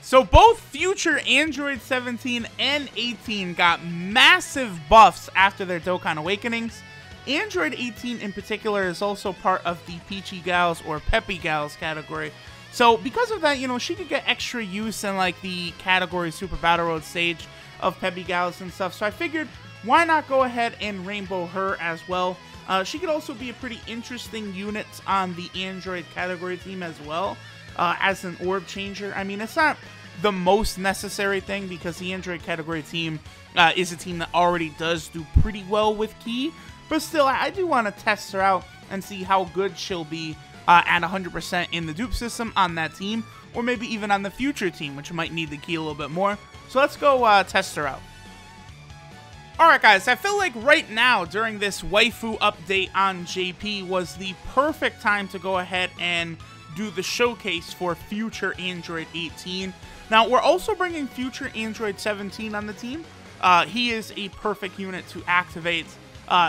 So both future Android 17 and 18 got massive buffs after their Dokkan Awakenings. Android 18 in particular is also part of the Peachy Gals or Peppy Gals category. So because of that, you know, she could get extra use in like the category Super Battle Road stage of Peppy Gals and stuff. So I figured, why not go ahead and rainbow her as well? She could also be a pretty interesting unit on the Android category team as well, as an orb changer. I mean, it's not the most necessary thing because the Android category team is a team that already does do pretty well with Ki, but still, I do want to test her out and see how good she'll be at 100% in the dupe system on that team, or maybe even on the future team, which might need the Ki a little bit more. So let's go test her out. Alright guys, I feel like right now during this waifu update on JP was the perfect time to go ahead and do the showcase for future Android 18. Now, we're also bringing future Android 17 on the team. He is a perfect unit to activate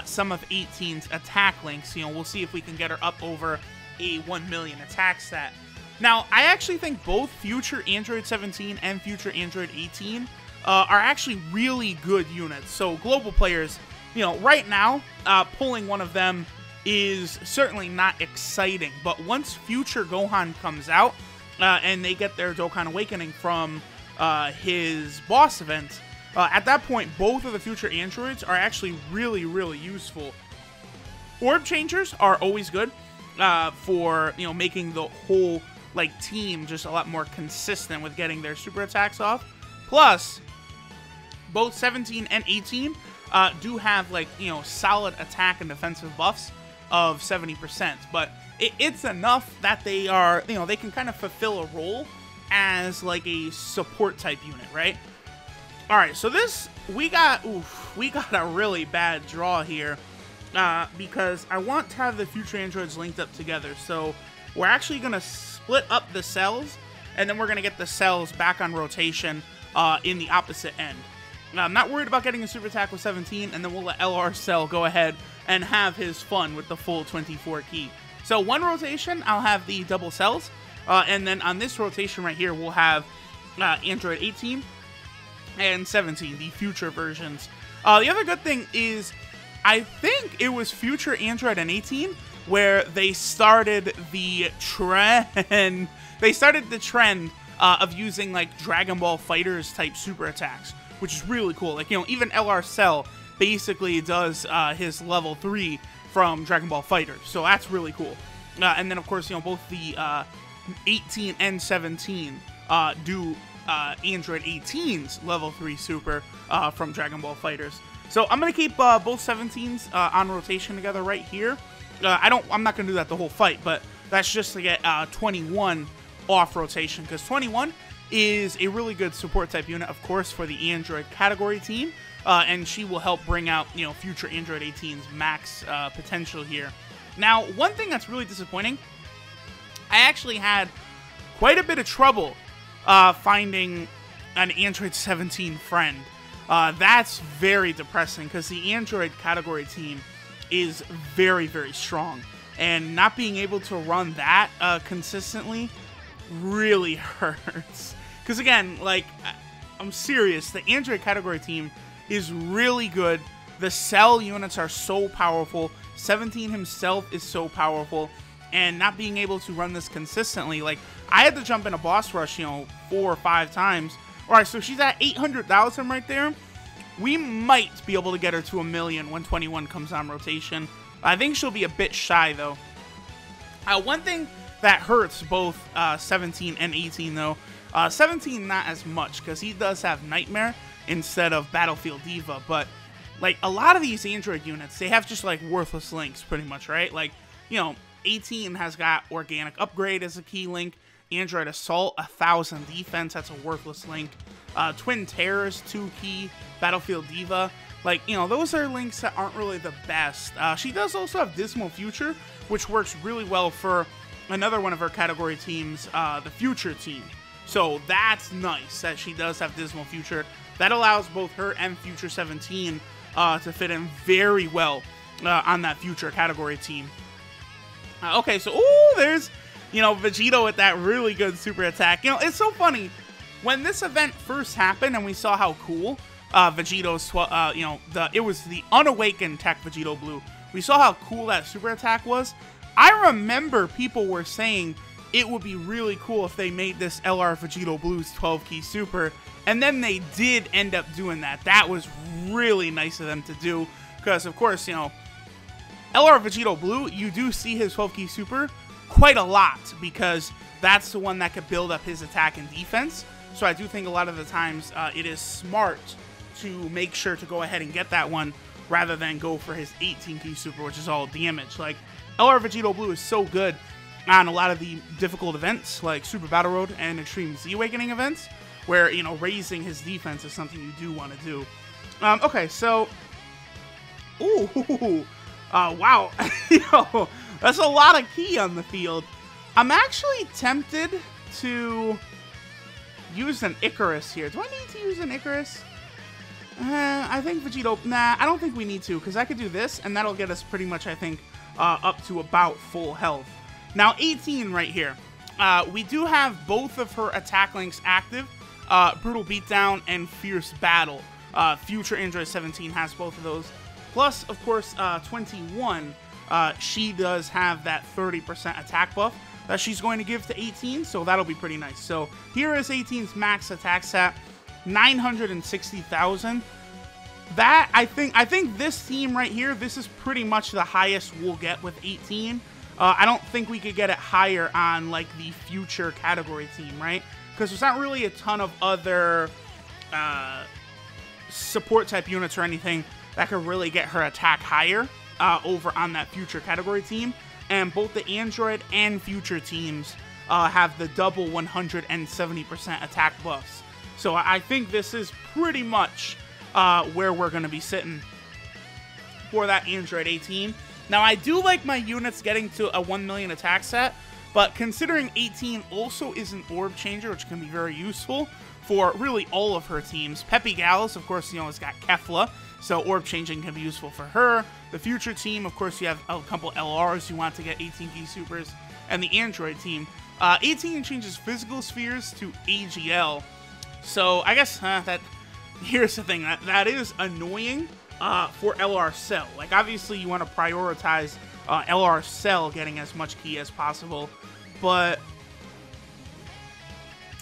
some of 18's attack links. You know, we'll see if we can get her up over a 1 million attack stat. Now, I actually think both future Android 17 and future Android 18 are actually really good units. So global players, you know, right now, pulling one of them is certainly not exciting. But once future Gohan comes out and they get their Dokkan Awakening from his boss event, at that point, both of the future androids are actually really, really useful. Orb changers are always good for, you know, making the whole like team just a lot more consistent with getting their super attacks off. Plus, both 17 and 18 do have, like, you know, solid attack and defensive buffs of 70%. But it's enough that they are, you know, they can kind of fulfill a role as, like, a support type unit, right? Alright, so this, we got a really bad draw here because I want to have the future androids linked up together. So we're actually going to split up the cells, and then we're going to get the cells back on rotation in the opposite end. I'm not worried about getting a super attack with 17, and then we'll let LR Cell go ahead and have his fun with the full 24 Ki. So one rotation, I'll have the double cells, and then on this rotation right here, we'll have Android 18 and 17, the future versions. The other good thing is, I think it was future Android and 18 where they started the trend. They started the trend of using like Dragon Ball Fighters type super attacks, which is really cool. Like, you know, even LR Cell basically does his level 3 from Dragon Ball Fighters, so that's really cool. And then of course, you know, both the 18 and 17 do Android 18's level 3 super from Dragon Ball Fighters. So I'm gonna keep both 17s on rotation together right here. I'm not gonna do that the whole fight, but that's just to get 21 off rotation, because 21 is a really good support type unit, of course, for the Android category team, and she will help bring out, you know, future Android 18's max potential here. Now, one thing that's really disappointing, I actually had quite a bit of trouble finding an Android 17 friend. That's very depressing because the Android category team is very, very strong, and not being able to run that consistently really hurts. Because again, like, I'm serious, the Android category team is really good. The cell units are so powerful. 17 himself is so powerful, and not being able to run this consistently, like, I had to jump in a boss rush, you know, 4 or 5 times. Alright, so she's at 800,000 right there. We might be able to get her to 1 million when 21 comes on rotation. I think she'll be a bit shy, though. One thing that hurts both 17 and 18, though, 17 not as much, because he does have Nightmare instead of Battlefield Diva, but, like, a lot of these Android units, they have just, like, worthless links, pretty much, right? Like, you know, 18 has got Organic Upgrade as a key link, Android Assault, 1000 defense, that's a worthless link, Twin Terrors, 2 key, Battlefield Diva, like, you know, those are links that aren't really the best. She does also have Dismal Future, which works really well for another one of her category teams, the Future team. So that's nice that she does have Dismal Future. That allows both her and Future 17 to fit in very well on that Future category team. Okay, so, ooh, there's, you know, Vegito with that really good super attack. You know, it's so funny. when this event first happened and we saw how cool Vegito's, it was the unawakened Tech Vegito Blue. We saw how cool that super attack was. I remember people were saying it would be really cool if they made this LR Vegito Blue's 12-key super, and then they did end up doing that. That was really nice of them to do, because of course, LR Vegito Blue, you do see his 12-key super quite a lot, because that's the one that could build up his attack and defense. So I do think a lot of the times it is smart to make sure to go ahead and get that one rather than go for his 18-key super, which is all damage. Like, LR Vegito Blue is so good on a lot of the difficult events, like Super Battle Road and Extreme Z Awakening events, where, raising his defense is something you do want to do. Okay, so... Ooh, wow. That's a lot of key on the field. I'm actually tempted to use an Icarus here. Do I need to use an Icarus? I think Vegito... Nah, I don't think we need to, because I could do this, and that'll get us pretty much, I think, up to about full health. Now, 18 right here. We do have both of her attack links active. Brutal Beatdown and Fierce Battle. Future Android 17 has both of those. Plus, of course, 21, she does have that 30% attack buff that she's going to give to 18, so that'll be pretty nice. So here is 18's max attack stat, 960,000. That, I think this team right here, this is pretty much the highest we'll get with 18. I don't think we could get it higher on, like, the future category team, right? Because there's not really a ton of other support-type units or anything that could really get her attack higher over on that future category team. And both the Android and future teams have the double 170% attack buffs. So I think this is pretty much where we're going to be sitting for that Android 18. Now, I do like my units getting to a 1 million attack set, but considering 18 also is an orb changer, which can be very useful for really all of her teams. Peppy Gallus, of course, has got Kefla, so orb changing can be useful for her. The future team, of course, you have a couple LRs you want to get 18-key supers, and the Android team. 18 changes physical spheres to AGL, so I guess here's the thing, that is annoying. For LR Cell. Like, obviously you want to prioritize LR Cell getting as much key as possible, but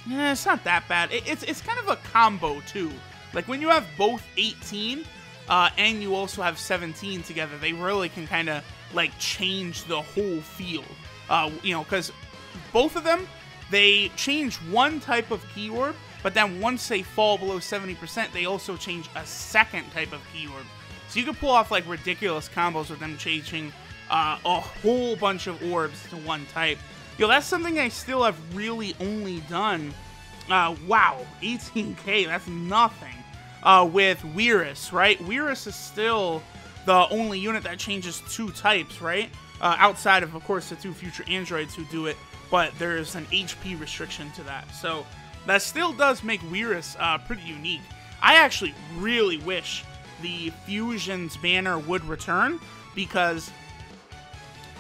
yeah, it's not that bad. It's kind of a combo too. Like, when you have both 18 and you also have 17 together, they really can kind of like change the whole field. Because both of them, they change one type of key orb, but then once they fall below 70%, they also change a second type of key orb. So you can pull off like ridiculous combos with them changing a whole bunch of orbs to one type. That's something I still have really only done. Wow, 18k, that's nothing. With Weirus, right? Weirus is still the only unit that changes two types, right? Outside of course, the two future androids who do it, but there's an HP restriction to that. So that still does make Weirus pretty unique. I actually really wish the Fusion's banner would return, because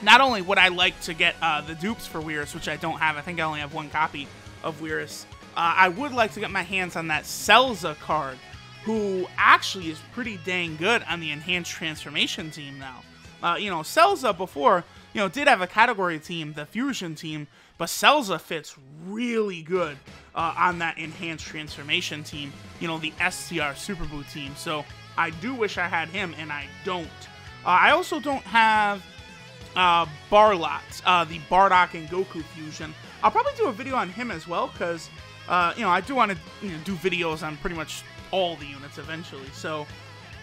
not only would I like to get the dupes for Weirus, which I don't have, I think I only have one copy of Weirus, I would like to get my hands on that Celza card, who actually is pretty dang good on the Enhanced Transformation team now. Celza before, did have a category team, the Fusion team, but Celza fits really good on that Enhanced Transformation team, the STR Super Boo team. So I do wish I had him, and I don't. I also don't have Barlot, the Bardock and Goku fusion. I'll probably do a video on him as well, because, I do want to do videos on pretty much all the units eventually. So,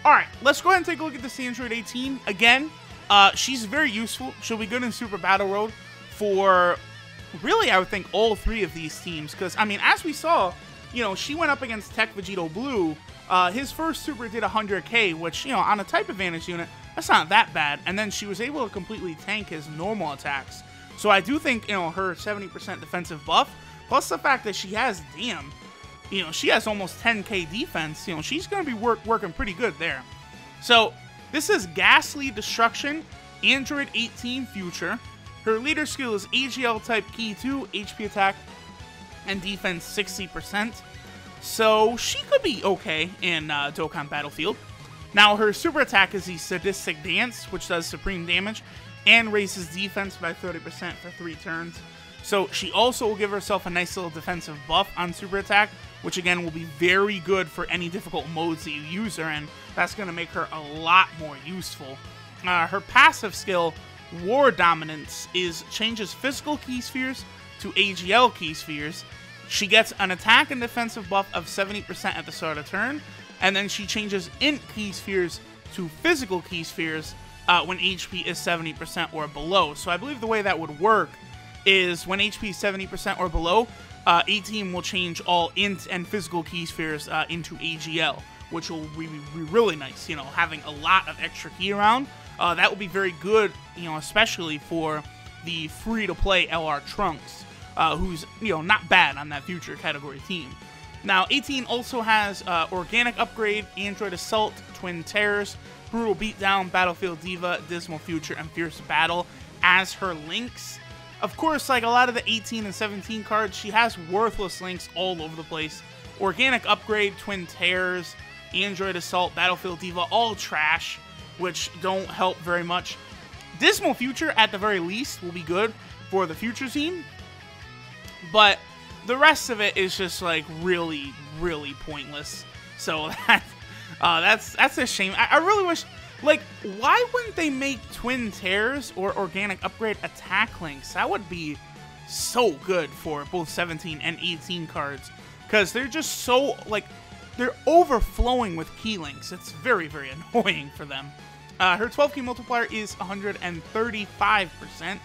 alright, let's go ahead and take a look at this Android 18. Again, she's very useful. She'll be good in Super Battle Road for, really, I would think, all three of these teams. Because, I mean, as we saw, she went up against Tech Vegito Blue. His first super did 100k, which, on a type advantage unit, that's not that bad. And then she was able to completely tank his normal attacks. So I do think, her 70% defensive buff, plus the fact that she has, she has almost 10k defense, she's going to be working pretty good there. So this is Ghastly Destruction, Android 18 Future. Her leader skill is AGL type key 2, HP attack, and defense 60%. So she could be okay in Dokkan Battlefield. Now, her super attack is the Sadistic Dance, which does supreme damage and raises defense by 30% for 3 turns. So she also will give herself a nice little defensive buff on super attack, which again will be very good for any difficult modes that you use her in. That's going to make her a lot more useful. Her passive skill, War Dominance, changes physical key spheres to AGL key spheres. She gets an attack and defensive buff of 70% at the start of turn, and then she changes int key spheres to physical key spheres when HP is 70% or below. So I believe the way that would work is when HP is 70% or below, 18 will change all int and physical key spheres into AGL, which will be really nice, you know, having a lot of extra key around. That will be very good, you know, especially for the free-to-play LR Trunks, who's, you know, not bad on that future category team. Now, 18 also has Organic Upgrade, Android Assault, Twin Terrors, Brutal Beatdown, Battlefield Diva, Dismal Future, and Fierce Battle as her links. Of course, like a lot of the 18 and 17 cards, she has worthless links all over the place. Organic Upgrade, Twin Terrors, Android Assault, Battlefield Diva, all trash, which don't help very much. Dismal Future, at the very least, will be good for the future team, but the rest of it is just like really, really pointless. So that's a shame. I really wish, like, why wouldn't they make Twin Terrors or Organic Upgrade attack links? That would be so good for both 17 and 18 cards, because they're just so, like, they're overflowing with key links. It's very, very annoying for them. Her 12 key multiplier is 135%,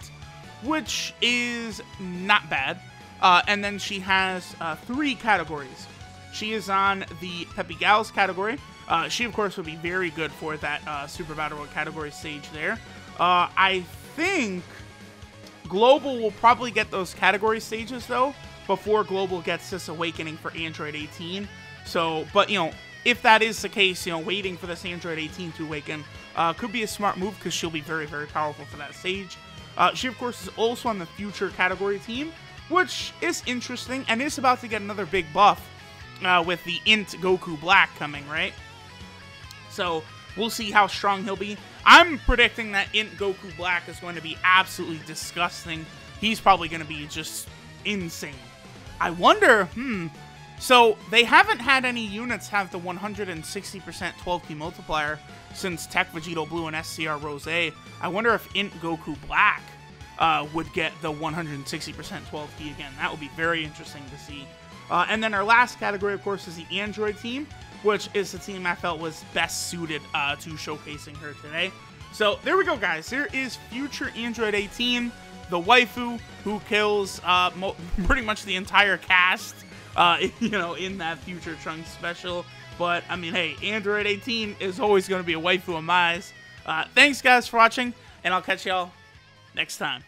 which is not bad. And then she has 3 categories. She is on the Peppy Gals category. She, of course, would be very good for that Super Battle Royale category stage there. I think Global will probably get those category stages, though, before Global gets this Awakening for Android 18. So, but, you know, if that is the case, you know, waiting for this Android 18 to awaken could be a smart move, because she'll be very, very powerful for that stage. She, of course, is also on the future category team, which is interesting, and is about to get another big buff with the Int Goku Black coming, right? So, we'll see how strong he'll be. I'm predicting that Int Goku Black is going to be absolutely disgusting. He's probably going to be just insane. I wonder, so they haven't had any units have the 160% 12 key multiplier since Tech Vegito Blue and SCR Rose. I wonder if Int Goku Black would get the 160% 12 key again. That would be very interesting to see. And then our last category, of course, is the Android team, which is the team I felt was best suited to showcasing her today. So there we go, guys. There is future Android 18, the waifu who kills pretty much the entire cast, you know, in that future Trunks special. But, I mean, hey, Android 18 is always going to be a waifu of my eyes. Thanks, guys, for watching, and I'll catch y'all next time.